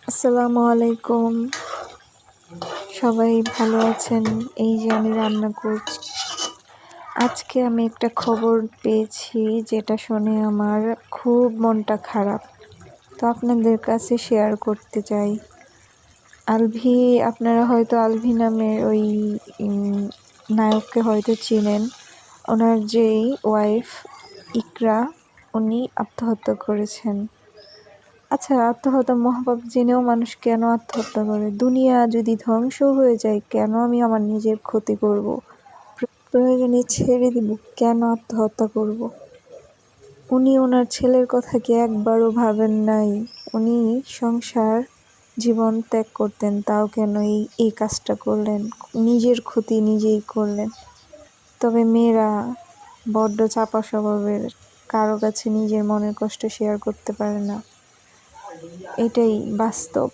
আসসালামু আলাইকুম। সবাই ভালো আছেন? এই যে আমি রান্না করছি। আজকে আমি একটা খবর পেয়েছি যেটা শুনে আমার খুব মনটা খারাপ। তো আপনাদের কাছে শেয়ার করতে চাই। আলভি, আপনারা হয়তো আলভি নামের ওই নায়ককে হয়তো চিনেন। ওনার যেই ওয়াইফ ইকরা, উনি আত্মহত্যা করেছেন। আচ্ছা, আত্মহত্যা মহাপাপ জেনেও মানুষ কেন আত্মহত্যা করে? দুনিয়া যদি ধ্বংস হয়ে যায়, কেন আমি আমার নিজের ক্ষতি করব? প্রয়োজনে ছেড়ে দিব, কেন আত্মহত্যা করব? উনি ওনার ছেলের কথা কি একবারও ভাবেন নাই? উনি সংসার জীবন ত্যাগ করতেন, তাও কেন এই কাজটা করলেন? নিজের ক্ষতি নিজেই করলেন। তবে মেয়েরা বড্ড চাপা স্বভাবের, কারো কাছে নিজের মনের কষ্ট শেয়ার করতে পারে না। এটাই বাস্তব।